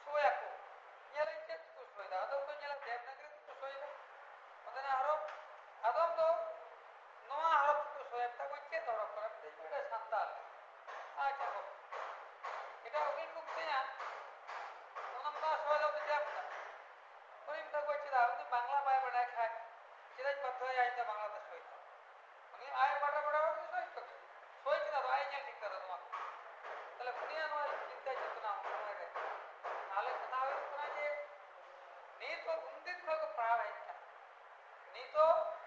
soya ko nyala ite ko soya ado ko nyala devnagri ko soya odana haro adom do noa haro ko soya ta ko che doro ko te beda santal acha ko এটা ওকে করতে না ওনামটা সহজ হবে দেখনা ওই মতো কইছে দা উনি বাংলা পায় বড় খায় সিরাজ পথে আইতা বাংলাদেশ হইতা উনি আয় বড় বড় সই করছে সই না আয় না ঠিক করে তোমাকে তাহলে দুনিয়া নয় চিন্তা চেতনা আমাদের তাহলে কথা হইতো না যে নিত উন্দিত ভাবে প্রায় হইতা নিত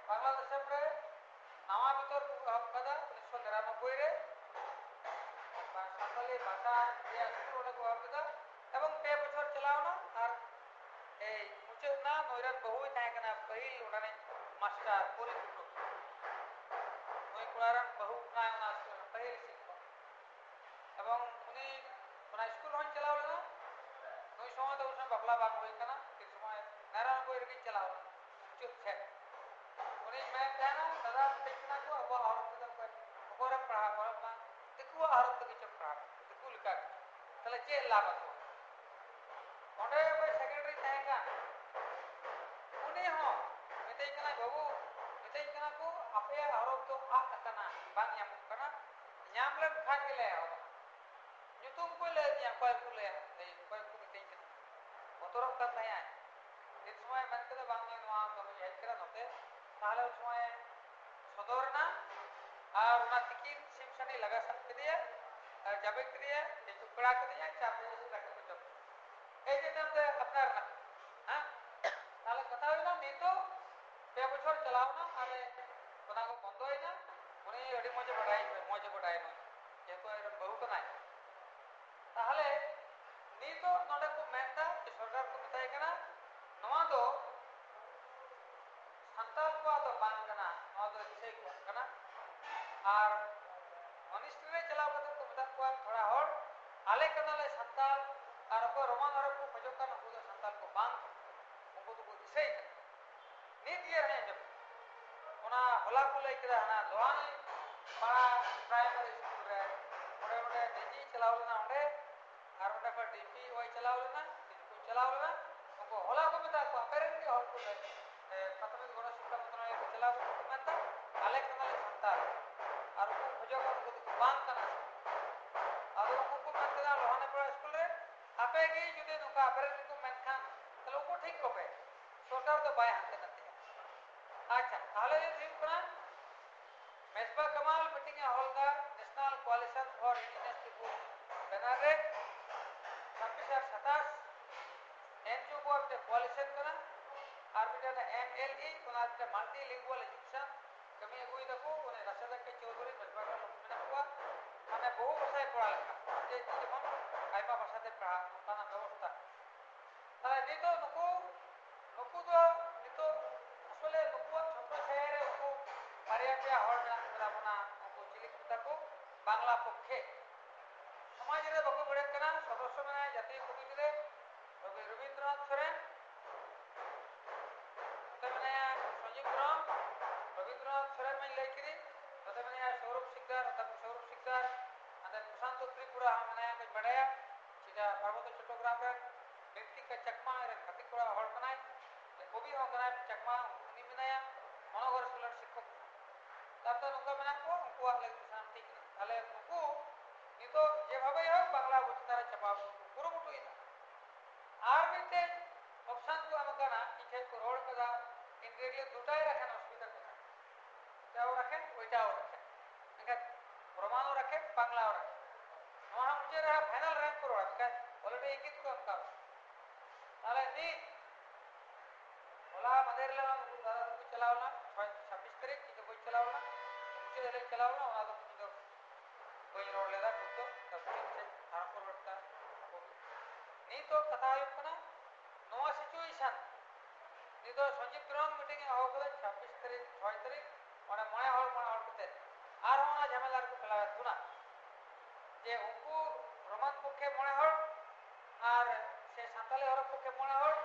বাংলাদেশে পরে নামা ভিতর কথা 1993 রে সাঁওতালি ভাষা যে স্কুল অনেক হওয়া এবং 2 বছর চালাও না আর এই মুচুদ না নৈরাত বহুই থাকে না पहिल ওখানে মাস্টার পরিপূর্ণ ওই কোলারাম বহু প্রায় না पहिल শিক্ষক এবং উনি কোন স্কুল হন চালাও না ওই সময় তো উনি বাবলা বাগ হই কানা এই সময় নারায়ণ কই রেখে চালাও মুচুদ ছে উনি मैं कहना दादा देखना को अब और तो और पढ़ा पढ़ा देखो और तो কিছু पढ़ा देखो लिखा তাহলে যে লাভ আছে ওটা ওই সেক্রেটারি থাকেগা উনি হন মেতেই কানা বাবু মেতেই কানা को আপে और तो আক কানা বাং यामुक কানা ñam len খান গেলে হবে nyutum ko le nya koy ko le ei koy ko meteই কানা motorok kan নাই আয় এই সময় মানে তো বাংলা নোয়া তো এই করা নতে তাহলে ওই সময় সদর না আর ওনা টিকিট সিমসানি লাগা सकते दिया और जब एक दिया ये टुकड़ा कर दिया चार बजे से रख दो এই যে নাম আপনার না হ্যাঁ তাহলে কথা হইলো নি তো 2 বছর চালাও না আরে কোনা কো বন্ধ হয় না উনি এডি মজে বড়াই না যেহেতু এর বহু তো নাই তাহলে নি তো নডে কো মেনটা সরকার কো बताए কেনা নওয়া তো সান্তাল কো তো বাং কানা নওয়া তো ইসে কো কানা আর অনিষ্টরে চালাও কত কো মতা কো থোড়া হল আলে কানালে সান্তাল আর কো রোমান আর কো খজকান কো সান্তাল কো বাং उनको तो कोई सही नहीं दिया है जब उना होला को लेकर ना लोहानी बड़ा प्राइमरी स्कूल रे बड़े बड़े डीजी चलाओ ना उन्हें और उन्हें पर डीपी वही चलाओ ना इनको चलाओ ना उनको होला को बता को अपेरेंटली हॉल को प्राथमिक गुण शिक्षा मंत्रालय को चलाओ तो कहता आले कनाल संता और उनको खोजो को बांध करना और उनको कहते ना लोहानी बड़ा स्कूल रे आपे की जुदे नुका अपेरेंटली को मेनखान তাহলে ও ঠিক হবে সরকার তো বাই হাতে নাতে আচ্ছা তাহলে ঠিক না মেসবা কামাল মিটিং এ Haldar national coalition for indigenous people বেনারে 26/27 एनजीओ को अपने कोalition करा आर्बिटर एमएलई कोना अपने मल्टीलिंगुअल एजुकेशन कमी कोई देखो उन्हें राशिदा के चौधरी मेसबा का लोकमेना हुआ हमें बहु भाषाएं पढ़ा लिखा जे जेमन आइमा भाषाते पढ़ा उनका व्यवस्था তাহলে নিতো নুকু তো নিতো আসলে নুকু ছোট শহরে নুকু পারিয়াপিয়া হল মেলা না নুকু চিলিকুতাকু বাংলা পক্ষে সমাজের বাকু বড়ে কেনা সদস্য মানে জাতীয় কমিটিরে রবীন্দ্রনাথ সরেন মানে সঞ্জীব রাম রবীন্দ্রনাথ সরেন মানে লেখিরি মানে সৌরভ শিকদার আদে প্রশান্ত ত্রিপুরা মানে বড়ায়া সেটা পার্বত্য চট্টগ্রামের व्यक्ति का चकमा खती को हल बनाए कवि होना चकमा उनी बनाया मनोहर स्कूल शिक्षक तब तो उनका बना को उनको शांति তাহলে उनको নি তো যেভাবে হোক বাংলা বইতে তারা ছাপাবো পুরোপুরি আর মিতে অপশন তো আমাকে না ইচ্ছে রোড করা ইনগ্রেডিয়ে দুটাই রাখেন অসুবিধা কোথায় এটাও রাখেন ওইটাও রাখেন এখানে রোমানও রাখেন বাংলাও রাখেন নোয়া মুঝে রहा फाइनल रैंक करो आपका ऑलरेडी एक को आपका তাহলে নি ওলা আমাদের দাদা তুমি চালাও না 26 তারিখ কিন্তু বই চালাও না মুঝে এলে চালাও না ওনা তো কিন্তু বই রোড লেদা তো তবে ধারণ করতে নি তো কথা হইব না নোয়া সিচুয়েশন নি তো সঞ্জীব গ্রাম মিটিং এ হবে 26 তারিখ 6 তারিখ মানে মনে হল করতে আর ওনা ঝামেলার কো ফেলাবে তো না যে উनको রোমান পক্ষে মনে হল আর সে সাঁওতালি হরফ পক্ষে মনে হল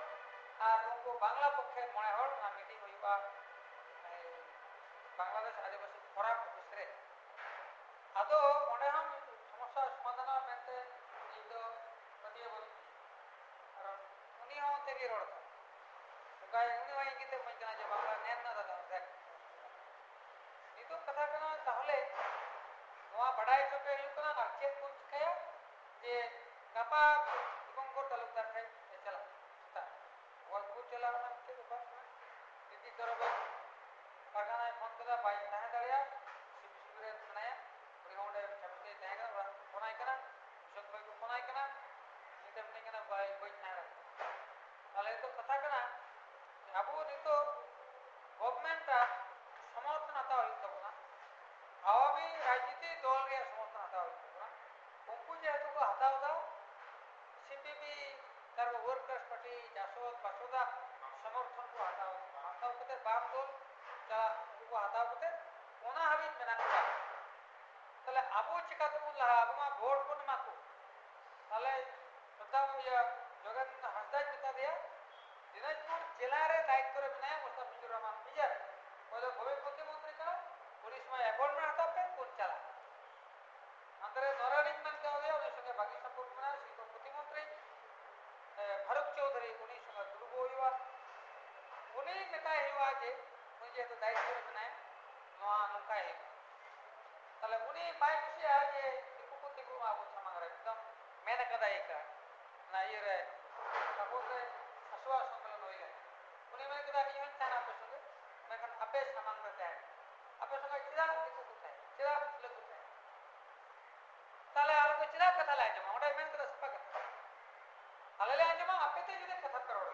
আর উनको বাংলা পক্ষে মনে হল না মিটিং হইবা বাংলাদেশ আদিবাসী ফোরাম অফিসে আদো মনে হম সমস্যা সমাধান মেতে এই তো প্রতিয়ে বলি karon uni hon tegi rod ka uni wa ingite manjana je bangla nen na dada dek itu katha kana tahole noa badai choke hu kana ar chet kun chikaya je gapa dibongkor talukdar thai chala ta wal ku chala na ke ba didi torobe pargana phone kada bai tahe daria sibire thanaya uri honde chapte tahe kana phonai kana shok bai ko phonai kana nite mne kana bai bai tahe tale to katha kana abo nito government समर्थन हता हुई तबना आवामी राजनीति दल रे समर्थन हता हुई तबना उनको जेहेतु को हता हुआ सीपीपी तार वर्कर्स पार्टी जासोद पासोदा समर्थन को हता होते बाम दल चला उनको हता होते ओना हाबित मेना का तले आबो चिका तो लहा आबो मा वोट कोन माको तले प्रताप या जगन हंसदा मिता दिया दिनाजपुर जिला रे दायित्व रे बनाया मुस्तफिजुर रहमान मिजर बोले भवे मुख्यमंत्री का पुलिस में अपॉइंटमेंट आता पे कौन चला अंदर नौरानी मन का गया उन्हें संगे बाकी संपर्क बना श्री तो मुख्यमंत्री भरत चौधरी उन्हीं संगे दुर्गो हुआ उन्हीं नेता हुआ जे मुझे तो दायित्व रे बनाया नोआ नुका है तले उन्हीं बाय खुशी आ जे तिकु आबो छमांग रे एकदम मेहनत कदाई का ना ये रे सपोज असवा सम्मेलन होइला उन्हीं में कदा कि हन थाना पे संगे मैं कन अपे सामान रहता है अपे संगे चिरा दिकु कुता है चिरा लगु है ताले आल को चिरा कथा लाए जमा ओडा में कदा सपा कथा आले ले जमा अपे ते जुदे कथा करोड़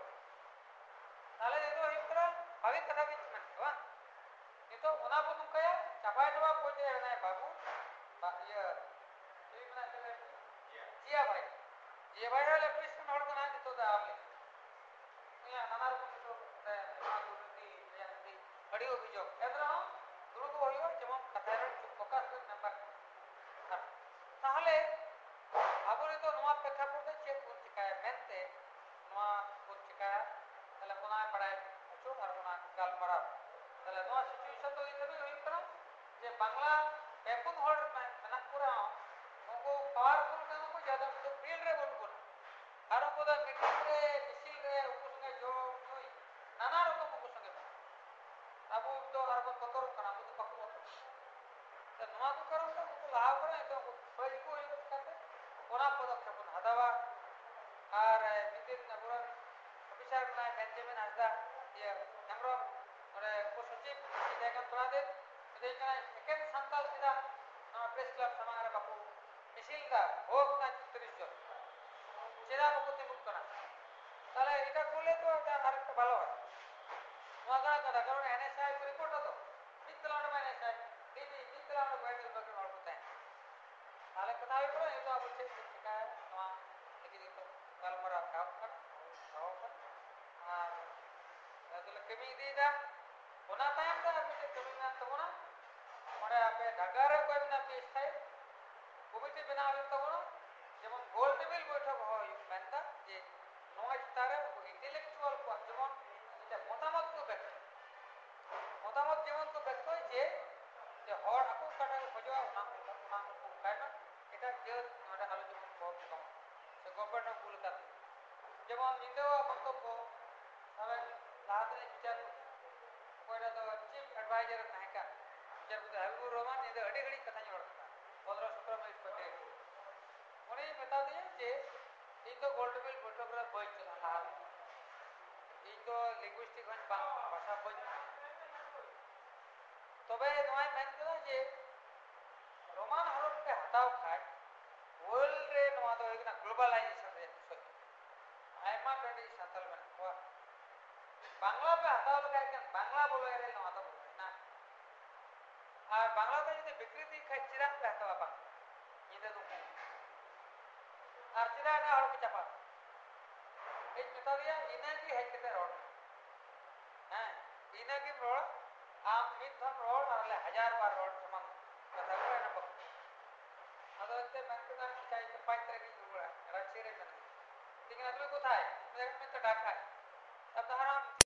ताले दे तो हिकरा भावी कथा बिच मन वा ये तो ओना बो नुकया चापाय जवा को जे है बाबू ये मना चले जिया भाई इलेक्ट्रिशियन हड़ को ना तो दा आपले या नाना रकम तो दुर्नीति बेनती अड़ी अभियोग एद्रा दुर्ग होइबा जेमन कथार फोकस नंबर ताहले आबोरे तो नोआ प्रेक्षापट चेक कोन चिकाय मेनते नोआ कोन चिकाय तले कोना पड़ाय अचो और कोना गालमरा तले नोआ सिचुएशन तो इतबे होई करा जे बांग्ला पेपुन होड़ मेना पूरा उनको पावरफुल कानो को ज्यादा तो फील्ड रे बोल बोल और को दा मीटिंग रे मिसिल रे उनको संगे जो कोई नाना रकम उनको संगे अब तो और को कतर कना तो पक्को तो नोआ को करो तो उनको लाभ करे तो बड़ी को ये करते कोना पदक्षेप हदावा और नितिन नबुरन ऑफिसर बनाए बेंजामिन हासदा ये हमरो और को सचिव देखन करा दे देखना सेकंड संताल सीधा प्रेस क्लब समारे बापू मिसिल दा भोग ना 30 जन চেরা বকতে মুক্ত না তাহলে এটা করলে তো এটা আরেকটা ভালো হয় মজা কথা কারণ এনএসআই রিপোর্ট তো বিদ্যালয় में एनएसआई दीदी বিদ্যালয় में बैठ के बकरी और होता है তাহলে কথা হই পড়ে এটা বলছে শিকায় নয়া দেখি তো কাল মরা কাপ কর আর তাহলে কমি দিদা ওনা টাইম তা আমি কমি না তো না মানে আপে ঢাকারে কই না পেছাই কমিটি बनावे তো না যেমন গোল টেবিল বৈঠক হয় মেনতা যে নয় তারে ইন্টেলেকচুয়াল को যেমন এটা মতামত को ব্যক্ত মতামত যেমন को ব্যক্ত হয় যে হর আকু কাটা খোঁজা না কারণ এটা যে নটা আলোচনা করব কম সে গভর্নমেন্ট ভুল কাজ যেমন নিতেও বক্তব্য তবে লাহাতে বিচার কয়টা তো চিফ এডভাইজার নায়িকা বিচারপতি হাবিবুর রহমান এদের अड़ी घड़ी कथा जोड़ता 15-17 मिनट पर डेट उन्हें बता दिए कि इन तो गोल्डबिल फोटोग्राफ बच चला इन तो लिंग्विस्टिक भाषा बच तबे नय मेन कदा जे रोमान हरफ पे हटाव खाय वर्ल्ड रे नवा दो एकना ग्लोबलाइजेशन रे सो आयमा टंडी सातल में को बांग्ला पे हटाव लगाय के बांग्ला बोले रे नवा दो ना और बांग्ला पे यदि विकृति खाय चिरा पे हटाव बा इदे तो आर्चिरा ना हर के चापा एक मितारिया इना की है के रोड हैं इना की रोड आम मिथन रोड और 1000 बार रोड समान कथा को ना पक अदते मनकना चाय के पांच तरह की जुड़ा राचिरे में लेकिन अगले को था मैं तो डाका है अब हराम